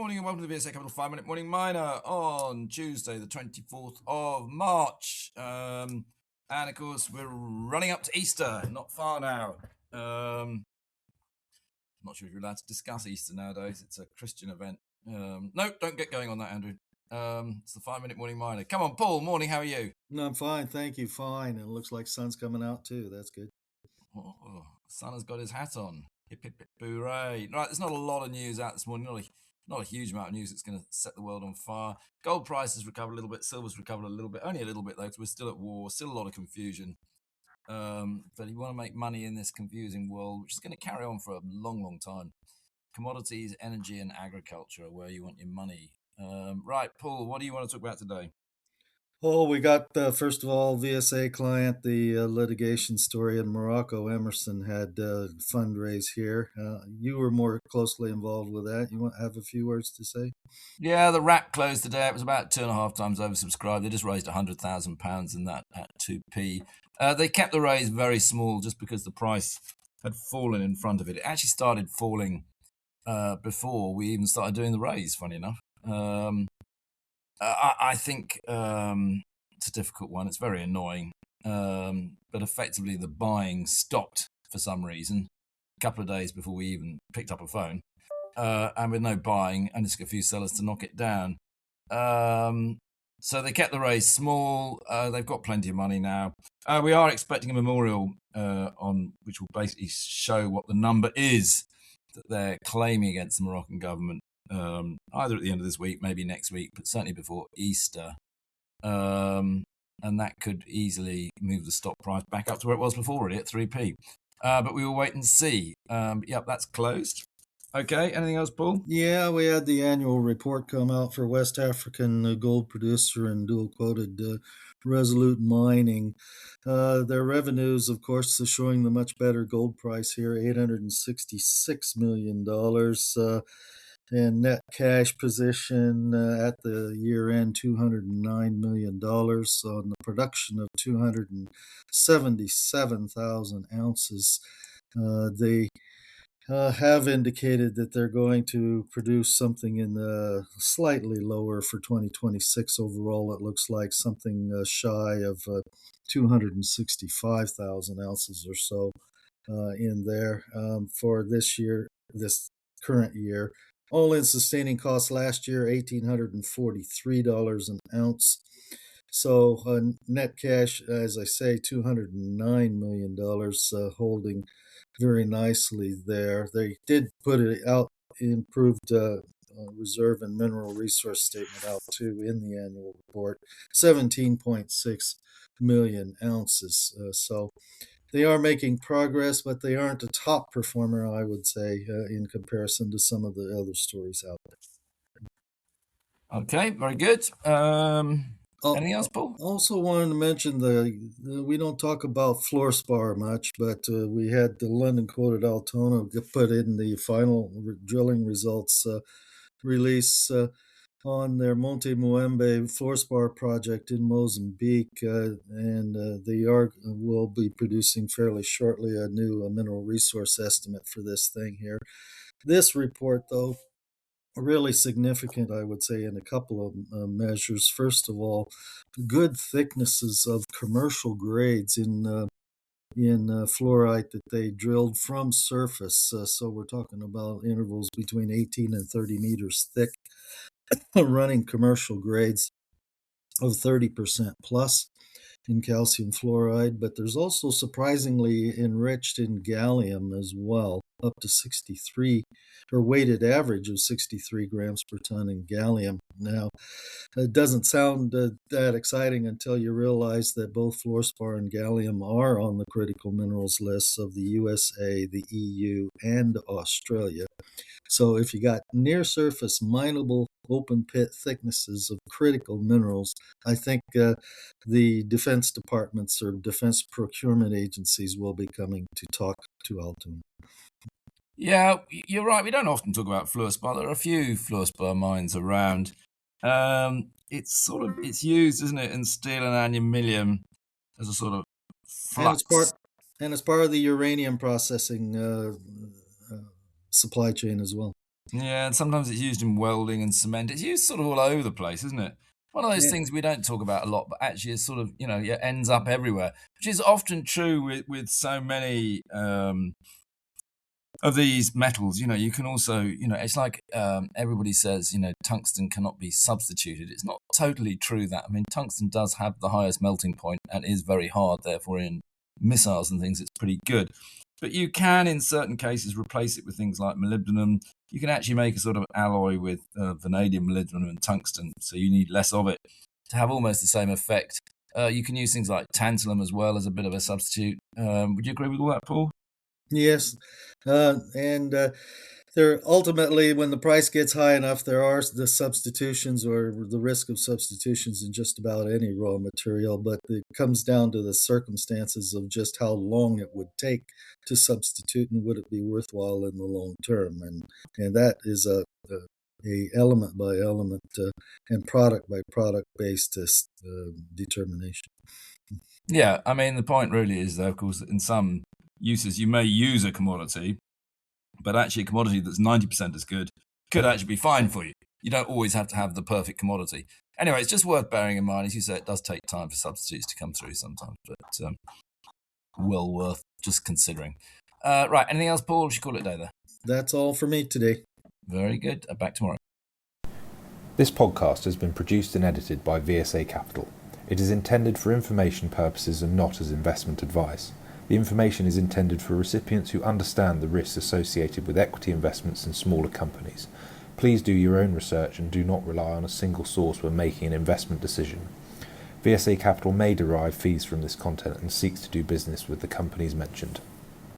morning and welcome to the VSA Capital 5-Minute Morning Miner on Tuesday, the 24th of March. And of course, we're running up to Easter, not far now. I'm not sure if you're allowed to discuss Easter nowadays. It's a Christian event. No, don't get going on that, Andrew. It's the 5-Minute Morning Miner. Come on, Paul. Morning, how are you? No, I'm fine. Thank you. Fine. And it looks like sun's coming out too. That's good. Oh, Son has got his hat on. Hip, hip, hip, hooray. Right, there's not a lot of news out this morning. Not a huge amount of news that's going to set the world on fire. Gold prices recovered a little bit. Silver's recovered a little bit. Only a little bit, though, because we're still at war. Still a lot of confusion. But you want to make money in this confusing world, which is going to carry on for a long, long time. Commodities, energy, and agriculture are where you want your money. Right, Paul, what do you want to talk about today? Oh, we got, first of all, VSA client, the litigation story in Morocco. Emerson had fundraise here. You were more closely involved with that. You want to have a few words to say? Yeah, the wrap closed today. It was about 2.5 times oversubscribed. They just raised £100,000 in that at 2p. They kept the raise very small just because the price had fallen in front of it. It actually started falling before we even started doing the raise, funny enough. I think it's a difficult one. It's very annoying. But effectively, the buying stopped for some reason a couple of days before we even picked up a phone. And with no buying, and it took a few sellers to knock it down. So they kept the raise small. They've got plenty of money now. We are expecting a memorial on which will basically show what the number is that they're claiming against the Moroccan government, either at the end of this week, maybe next week, but certainly before Easter. And that could easily move the stock price back up to where it was before, already at 3p. But we will wait and see. Yep, that's closed. Okay, anything else, Paul? Yeah, we had the annual report come out for West African gold producer and dual quoted Resolute Mining. Their revenues, of course, are showing the much better gold price here, $866 million. And net cash position at the year end, $209 million on the production of 277,000 ounces. They have indicated that they're going to produce something in the slightly lower for 2026 overall. It looks like something shy of 265,000 ounces or so in there for this year, this current year. All-in sustaining costs last year, $1,843 an ounce. So net cash, as I say, $209 million, holding very nicely there. They did put it out, improved reserve and mineral resource statement out too in the annual report, 17.6 million ounces. So they are making progress, but they aren't a top performer, I would say, in comparison to some of the other stories out there. Okay, very good. Anything else, Paul? Also wanted to mention we don't talk about fluorspar much, but we had the London quoted Altona put in the final drilling results release on their Monte Muembe fluorspar project in Mozambique, and they will be producing fairly shortly a new mineral resource estimate for this thing here. This report, though, really significant, I would say, in a couple of measures. First of all, good thicknesses of commercial grades in fluorite that they drilled from surface. So we're talking about intervals between 18 and 30 meters thick, running commercial grades of 30% plus in calcium fluoride, but there's also surprisingly enriched in gallium as well, up to 63, or weighted average of 63 grams per ton in gallium. Now, it doesn't sound that exciting until you realize that both fluorspar and gallium are on the critical minerals lists of the USA, the EU, and Australia. So if you got near surface mineable open pit thicknesses of critical minerals, I think the defense departments or defense procurement agencies will be coming to talk to Altoona. Yeah, you're right. We don't often talk about fluorspar. There are a few fluorspar mines around. It's used, isn't it, in steel and aluminium as a sort of flux. And it's part of the uranium processing supply chain as well. Yeah, and sometimes it's used in welding and cement. It's used sort of all over the place, isn't it? One of those Yeah, things we don't talk about a lot, but actually is sort of, it ends up everywhere, which is often true with so many of these metals. You can also, it's like everybody says, tungsten cannot be substituted. It's not totally true that. I mean, tungsten does have the highest melting point and is very hard, therefore, in missiles and things, it's pretty good. But you can, in certain cases, replace it with things like molybdenum. You can actually make a sort of alloy with vanadium, molybdenum, and tungsten, so you need less of it to have almost the same effect. You can use things like tantalum as well as a bit of a substitute. Would you agree with all that, Paul? yes, and there ultimately, when the price gets high enough, there are the substitutions or the risk of substitutions in just about any raw material. But it comes down to the circumstances of just how long it would take to substitute and would it be worthwhile in the long term, and that is a element by element and product by product based determination. Yeah, I mean, the point really is, though, of course, that in some uses you may use a commodity, but actually a commodity that's 90% as good could actually be fine for you. You don't always have to have the perfect commodity. Anyway, it's just worth bearing in mind. As you say, it does take time for substitutes to come through sometimes, but well worth just considering. Right, anything else, Paul? We should call it a day there. That's all for me today. Very good. Back tomorrow. This podcast has been produced and edited by VSA Capital. It is intended for information purposes and not as investment advice. The information is intended for recipients who understand the risks associated with equity investments in smaller companies. Please do your own research and do not rely on a single source when making an investment decision. VSA Capital may derive fees from this content and seeks to do business with the companies mentioned.